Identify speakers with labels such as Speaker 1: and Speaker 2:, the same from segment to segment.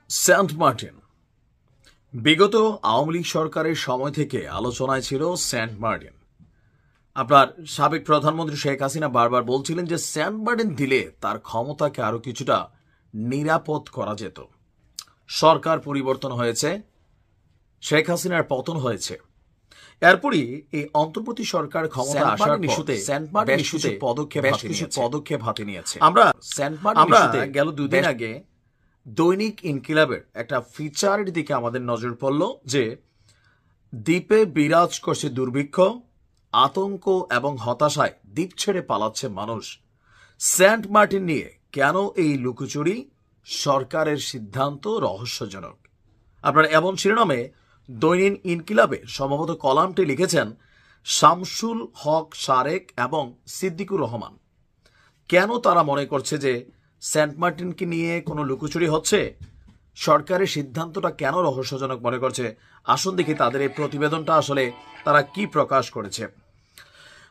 Speaker 1: Saint Martin বিগত আওয়ামী লীগ সরকারের সময় থেকে আলোচনায় ছিল সেন্ট মার্টিন। আপনার সাবেক প্রধানমন্ত্রী শেখ হাসিনা বারবার বলছিলেন যে সেন্ট মার্টিন দিলে তার ক্ষমতাকে আরো কিছুটা নিরাপদ করা যেত। সরকার পরিবর্তন হয়েছে, শেখ হাসিনার পতন হয়েছে, এরপরই এই অন্তর্বর্তী সরকার ক্ষমতা আসার ইস্যুতে বেশ কিছু পদক্ষেপ হাতে নিয়েছে। আমরা গেল দুদিন আগে দৈনিক ইনকিলাবের একটা ফিচারের দিকে আমাদের নজর পড়ল যে দ্বীপে বিরাজ করছে দুর্ভিক্ষ, আতঙ্ক এবং হতাশায় দ্বীপ ছেড়ে পালাচ্ছে মানুষ। সেন্ট মার্টিন নিয়ে কেন এই লুকোচুরি? সরকারের সিদ্ধান্ত রহস্যজনক। আপনারা এমন শিরোনামে দৈনিক ইনকিলাবে সম্ভবত কলামটি লিখেছেন শামসুল হক সারেক এবং সিদ্দিকুর রহমান। কেন তারা মনে করছে যে সেন্ট মার্টিনকে নিয়ে কোনো লুকোচুরি হচ্ছে? সরকারের সিদ্ধান্তটা কেন রহস্যজনক মনে করছে? আসুন দেখি তাদের এই প্রতিবেদনটা আসলে তারা কি প্রকাশ করেছে।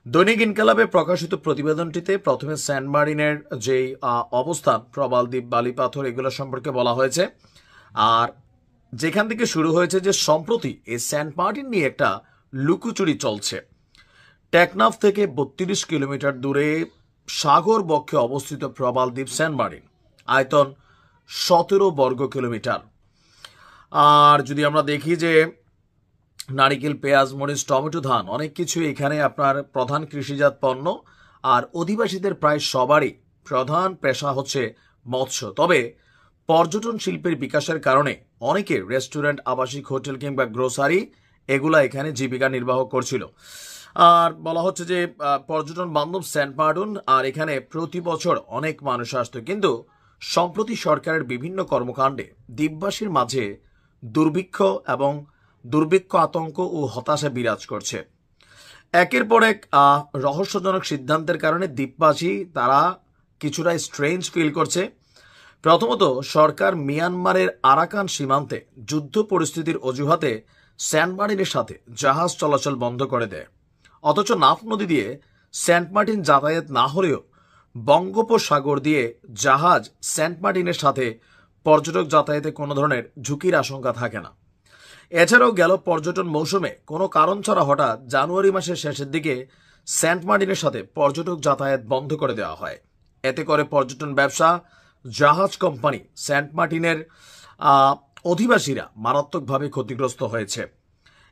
Speaker 1: দৈনিক ইনকিলাবে প্রকাশিত প্রতিবেদনটিতে প্রথমে সেন্ট মার্টিনের যে অবস্থান, প্রবাল দ্বীপ, বালিপাথর, এগুলো সম্পর্কে বলা হয়েছে। আর যেখান থেকে শুরু হয়েছে যে সম্প্রতি এই সেন্ট মার্টিন নিয়ে একটা লুকোচুরি চলছে। টেকনাফ থেকে 32 কিলোমিটার দূরে সাগর বক্ষে অবস্থিত প্রবাল দ্বীপ সেন্ট মার্টিন, আয়তন 17 বর্গ কিলোমিটার। আর যদি আমরা দেখি যে নারিকেল, পেঁয়াজ, মরিচ, টমেটো, ধান, অনেক কিছু এখানে আপনার প্রধান কৃষিজাত পণ্য। আর অধিবাসীদের প্রায় সবারই প্রধান পেশা হচ্ছে মৎস্য। তবে পর্যটন শিল্পের বিকাশের কারণে অনেকে রেস্টুরেন্ট, আবাসিক হোটেল কিংবা গ্রোসারি এগুলা এখানে জীবিকা নির্বাহ করছিল। আর বলা হচ্ছে যে পর্যটন বান্ধব সেন্ট মার্টিন, আর এখানে প্রতি বছর অনেক মানুষ আসতো। কিন্তু সম্প্রতি সরকারের বিভিন্ন কর্মকাণ্ডে দ্বীপবাসীর মাঝে দুর্ভিক্ষ, আতঙ্ক ও হতাশা বিরাজ করছে। একের পর এক রহস্যজনক সিদ্ধান্তের কারণে দ্বীপবাসী তারা কিছুটা স্ট্রেঞ্জ ফিল করছে। প্রথমত, সরকার মিয়ানমারের আরাকান সীমান্তে যুদ্ধ পরিস্থিতির অজুহাতে সেন্ট মার্টিনের সাথে জাহাজ চলাচল বন্ধ করে দেয়। অথচ নাফ নদী দিয়ে সেন্ট মার্টিন যাতায়াত না হলেও বঙ্গোপসাগর দিয়ে জাহাজ সেন্ট মার্টিনের সাথে পর্যটক যাতায়াতে কোনো ধরনের ঝুঁকির আশঙ্কা থাকে না। এছাড়াও গেল পর্যটন মৌসুমে কোনো কারণ ছাড়া হঠাৎ জানুয়ারি মাসের শেষের দিকে সেন্ট মার্টিনের সাথে পর্যটক যাতায়াত বন্ধ করে দেওয়া হয়। এতে করে পর্যটন ব্যবসা, জাহাজ কোম্পানি, সেন্ট মার্টিনের অধিবাসীরা মারাত্মকভাবে ক্ষতিগ্রস্ত হয়েছে।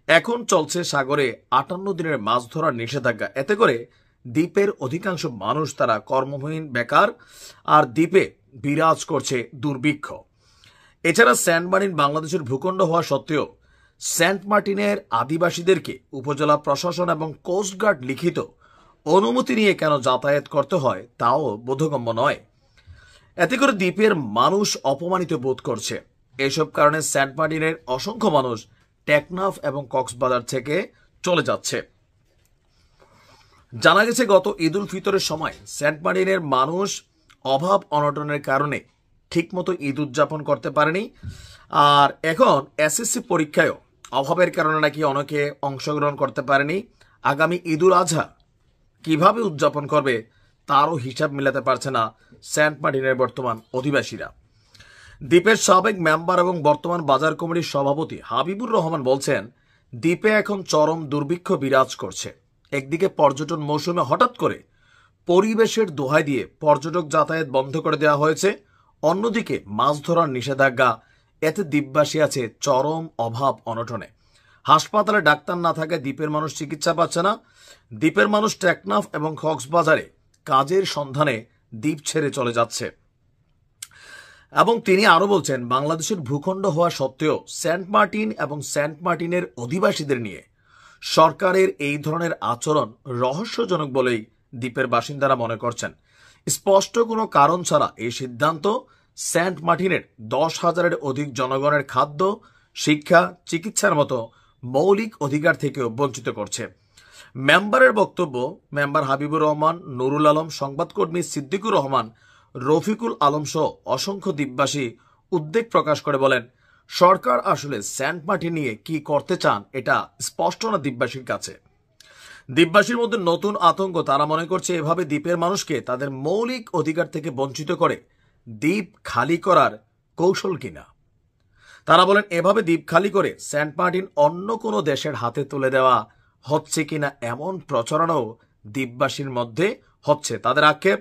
Speaker 1: এখন চলছে সাগরে 58 দিনের মাছ ধরার নিষেধাজ্ঞা। এতে করে দ্বীপের অধিকাংশ মানুষ তারা কর্মহীন, বেকার, আর দ্বীপে বিরাজ করছে দুর্ভিক্ষ। এছাড়া সেন্ট মার্টিন বাংলাদেশের ভূখণ্ড হওয়া সত্ত্বেও সেন্ট মার্টিনের আদিবাসীদেরকে উপজেলা প্রশাসন এবং কোস্টগার্ড লিখিত অনুমতি নিয়ে কেন যাতায়াত করতে হয় তাও বোধগম্য নয়। এতে করে দ্বীপের মানুষ অপমানিত বোধ করছে। এসব কারণে সেন্ট মার্টিনের অসংখ্য মানুষ টেকনাফ এবং কক্সবাজার থেকে চলে যাচ্ছে। জানা গেছে গত ঈদ উল ফিতরের সময় সেন্ট মার্টিনের মানুষ অভাব অনটনের কারণে ঠিকমতো ঈদ উদযাপন করতে পারেনি। আর এখন এসএসসি পরীক্ষায়ও অভাবের কারণে নাকি অনেকে অংশগ্রহণ করতে পারেনি। আগামী ঈদ উল আজহা কিভাবে উদযাপন করবে তারও হিসাব মিলাতে পারছে না সেন্ট মার্টিনের বর্তমান অধিবাসীরা। দ্বীপের সাবেক মেম্বার এবং বর্তমান বাজার কমিটির সভাপতি হাবিবুর রহমান বলছেন, দ্বীপে এখন চরম দুর্ভিক্ষ বিরাজ করছে। একদিকে পর্যটন মৌসুমে হঠাৎ করে পরিবেশের দোহাই দিয়ে পর্যটক যাতায়াত বন্ধ করে দেওয়া হয়েছে, অন্যদিকে মাছ ধরার নিষেধাজ্ঞা। এতে দ্বীপবাসী আছে চরম অভাব অনটনে। হাসপাতালে ডাক্তার না থাকায় দ্বীপের মানুষ চিকিৎসা পাচ্ছে না। দ্বীপের মানুষ টেকনাফ এবং কক্সবাজারে কাজের সন্ধানে দ্বীপ ছেড়ে চলে যাচ্ছে। এবং তিনি আরো বলছেন, বাংলাদেশের ভূখণ্ড হওয়া সত্ত্বেও সেন্ট মার্টিন এবং সেন্ট মার্টিনের অধিবাসীদের নিয়ে সরকারের এই ধরনের আচরণ রহস্যজনক বলেই দ্বীপের বাসিন্দারা মনে করছেন। স্পষ্ট কোনো কারণ ছাড়া এই সিদ্ধান্ত সেন্ট মার্টিনের 10,000-এর অধিক জনগণের খাদ্য, শিক্ষা, চিকিৎসার মতো মৌলিক অধিকার থেকেও বঞ্চিত করছে। মেম্বারের বক্তব্য, মেম্বার হাবিবুর রহমান, নুরুল আলম, সংবাদকর্মী সিদ্দিকুর রহমান, রফিকুল আলম সহ অসংখ্য দ্বীপবাসী উদ্বেগ প্রকাশ করে বলেন, সরকার আসলে সেন্ট মার্টিন নিয়ে কি করতে চান এটা স্পষ্ট না দ্বীপবাসীর কাছে। দ্বীপবাসীর মধ্যে নতুন আতঙ্ক। তারা মনে করছে এভাবে দ্বীপের মানুষকে তাদের মৌলিক অধিকার থেকে বঞ্চিত করে দ্বীপ খালি করার কৌশল কিনা। তারা বলেন এভাবে দ্বীপ খালি করে সেন্ট মার্টিন অন্য কোনো দেশের হাতে তুলে দেওয়া হচ্ছে কিনা এমন প্রচারণাও দ্বীপবাসীর মধ্যে হচ্ছে। তাদের আক্ষেপ,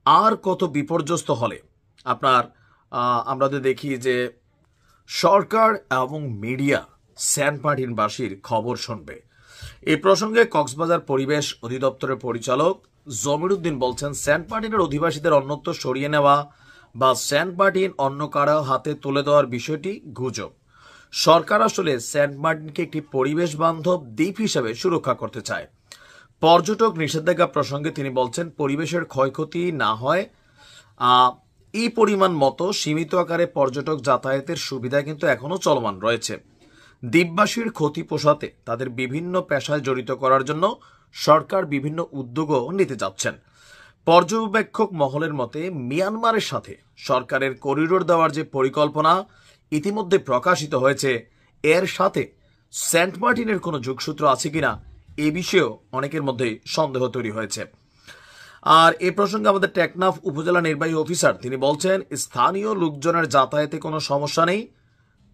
Speaker 1: আর কত বিপর্যস্ত হলে আপনার আমরা তো দেখি যে সরকার এবং মিডিয়া সেন্ট মার্টিনবাসীর খবর শুনবে। এই প্রসঙ্গে কক্সবাজার পরিবেশ অধিদপ্তরের পরিচালক জমিরুদ্দিন বলছেন, সেন্ট মার্টিনের অধিবাসীদের অন্যত্র সরিয়ে নেওয়া বা সেন্ট মার্টিন অন্য কারো হাতে তুলে দেওয়ার বিষয়টি গুজব। সরকার আসলে সেন্ট মার্টিনকে একটি পরিবেশ বান্ধব দ্বীপ হিসেবে সুরক্ষা করতে চায়। পর্যটক নিষেধাজ্ঞা প্রসঙ্গে তিনি বলছেন, পরিবেশের ক্ষয়ক্ষতি না হয় এই পরিমাণ মতো সীমিত আকারে পর্যটক যাতায়াতের সুবিধা কিন্তু এখনো চলমান রয়েছে। দ্বীপবাসীর ক্ষতি পোষাতে তাদের বিভিন্ন পেশায় জড়িত করার জন্য সরকার বিভিন্ন উদ্যোগও নিতে যাচ্ছেন। পর্যবেক্ষক মহলের মতে মিয়ানমারের সাথে সরকারের করিডোর দেওয়ার যে পরিকল্পনা ইতিমধ্যে প্রকাশিত হয়েছে, এর সাথে সেন্ট মার্টিনের কোনো যোগসূত্র আছে কিনা এ বিষয়েও অনেকের মধ্যে সন্দেহ তৈরি হয়েছে। আর এ প্রসঙ্গে আমাদের টেকনাফ উপজেলা নির্বাহী অফিসার তিনি বলছেন, স্থানীয় লোকজনের যাতায়াতে কোনো সমস্যা নেই,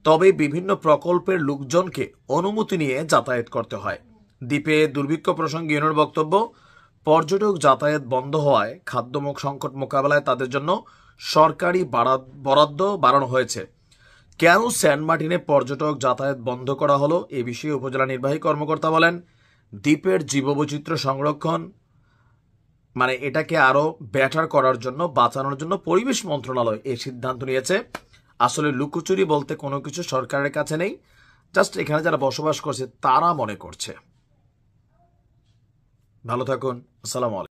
Speaker 1: তবে বিভিন্ন প্রকল্পের লোকজনকে অনুমতি নিয়ে যাতায়াত করতে হয়। দ্বীপে দুর্ভিক্ষ প্রসঙ্গে ইউনোর বক্তব্য, পর্যটক যাতায়াত বন্ধ হওয়ায় খাদ্যমুখ সংকট মোকাবেলায় তাদের জন্য সরকারি বরাদ্দ বাড়ানো হয়েছে। কেন সেন্ট মার্টিনে পর্যটক যাতায়াত বন্ধ করা হলো এ বিষয়ে উপজেলা নির্বাহী কর্মকর্তা বলেন, দ্বীপের জীববৈচিত্র্য সংরক্ষণ এটাকে আরো বেটার করার জন্য, বাঁচানোর জন্য পরিবেশ মন্ত্রণালয় এই সিদ্ধান্ত নিয়েছে। আসলে লুকোচুরি বলতে কোনো কিছু সরকারের কাছে নেই, জাস্ট এখানে যারা বসবাস করছে তারা মনে করছে। ভালো থাকুন, আসসালামু আলাইকুম।